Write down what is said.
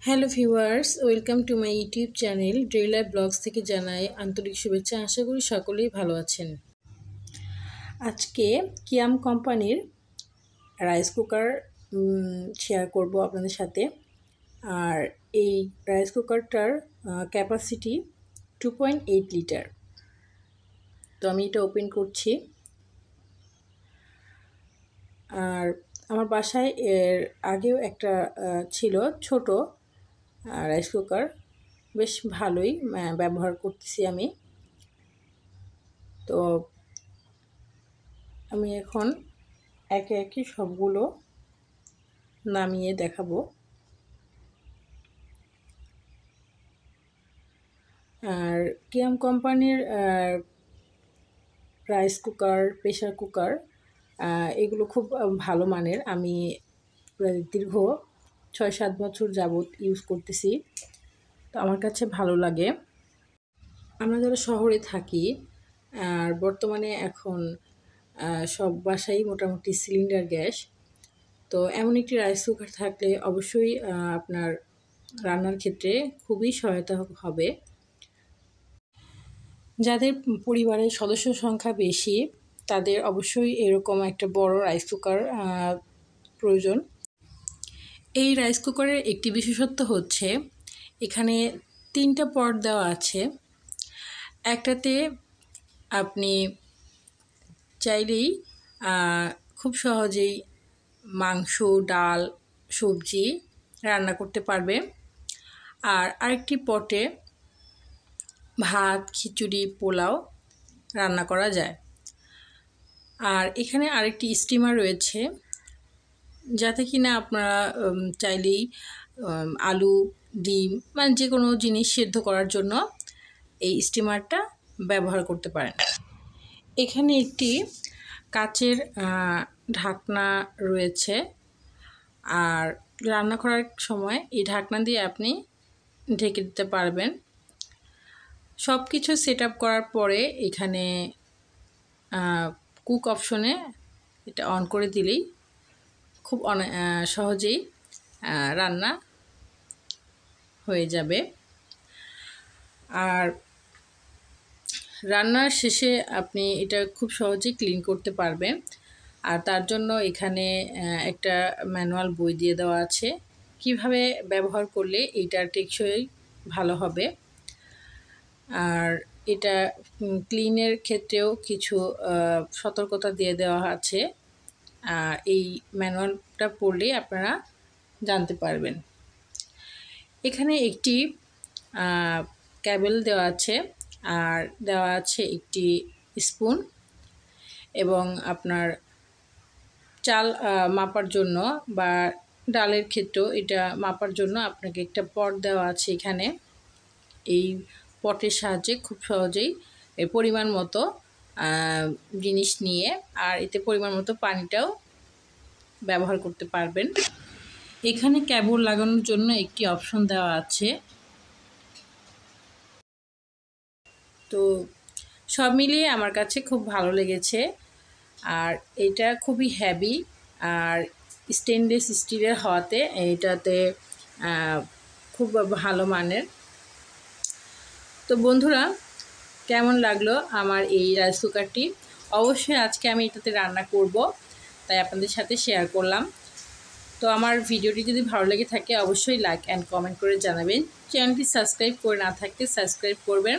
Hello viewers, welcome to my YouTube channel daily life blogs থেকে জানাই আন্তরিক শুভেচ্ছা। আশা করি সকলেই ভালো আছেন। আজকে কিয়াম কোম্পানির রাইস কুকার শেয়ার করব আপনাদের সাথে। আর এই রাইস কুকারটার ক্যাপাসিটি 2.8 লিটার। তো আমি এটা ওপেন করছি। আর আমার বাসায় এর আগেও একটা ছিল ছোট রাইস কুকার, বেশ ভালোই ব্যবহার করতেছি আমি। তো আমি এখন একে একে সবগুলো নামিয়ে দেখাবো। আর কিয়াম কোম্পানির রাইস কুকার, প্রেশার কুকার এগুলো খুব ভালো মানের। আমি দীর্ঘ 6-7 বছর যাবত ইউজ করতেছি, তো আমার কাছে ভালো লাগে। আমরা যারা শহরে থাকি, আর বর্তমানে এখন সব বাসায় মোটামুটি সিলিন্ডার গ্যাস, তো এমন একটি রাইস কুকার থাকলে অবশ্যই আপনার রান্নার ক্ষেত্রে খুবই সহায়তা হবে। যাদের পরিবারের সদস্য সংখ্যা বেশি তাদের অবশ্যই এরকম একটা বড় রাইস কুকার প্রয়োজন। এই রাইস কুকারের একটি বিশেষত্ব হচ্ছে এখানে 3টা পট দেওয়া আছে। একটাতে আপনি চাইলেই খুব সহজেই মাংস, ডাল, সবজি রান্না করতে পারবে। আর আরেকটি পটে ভাত, খিচুড়ি, পোলাও রান্না করা যায়। আর এখানে আরেকটি স্টিমার রয়েছে, যাতে কিনা আপনারা চাইলেই আলু, ডিম মানে যে কোনো জিনিস সেদ্ধ করার জন্য এই স্টিমারটা ব্যবহার করতে পারেন। এখানে একটি কাচের ঢাকনা রয়েছে, আর রান্না করার সময় এই ঢাকনা দিয়ে আপনি ঢেকে দিতে পারবেন। সব কিছু সেট আপ করার পরে এখানে কুক অপশনে এটা অন করে দিলেই খুব সহজেই রান্না হয়ে যাবে। আর রান্নার শেষে আপনি এটা খুব সহজেই ক্লিন করতে পারবেন। আর তার জন্য এখানে একটা ম্যানুয়াল বই দিয়ে দেওয়া আছে, কিভাবে ব্যবহার করলে এইটার টেকসই ভালো হবে। আর এটা ক্লিনের ক্ষেত্রেও কিছু সতর্কতা দিয়ে দেওয়া আছে। এই ম্যানুয়ালটা পড়লে আপনারা জানতে পারবেন। এখানে একটি কেবল দেওয়া আছে, আর দেওয়া আছে একটি স্পুন, এবং আপনার চাল মাপার জন্য বা ডালের ক্ষেত্রেও এটা মাপার জন্য আপনাকে একটা পট দেওয়া আছে। এখানে এই পটের সাহায্যে খুব সহজেই পরিমাণ মতো জিনিস নিয়ে আর এতে পরিমাণ মতো পানিটাও ব্যবহার করতে পারবেন। এখানে কেবল লাগানোর জন্য একটি অপশন দেওয়া আছে। তো সব মিলিয়ে আমার কাছে খুব ভালো লেগেছে। আর এটা খুবই হেভি, আর স্টেনলেস স্টিলের হওয়াতে এইটাতে খুব ভালো মানের। তো বন্ধুরা, কেমন লাগলো আমার এই রাইস কুকারটি? অবশ্যই আজকে আমি এটাতে রান্না করব, তাই আপনাদের সাথে শেয়ার করলাম। তো আমার ভিডিওটি যদি ভালো লেগে থাকে অবশ্যই লাইক অ্যান্ড কমেন্ট করে জানাবেন। চ্যানেলটি সাবস্ক্রাইব করে না থাকলে সাবস্ক্রাইব করবেন।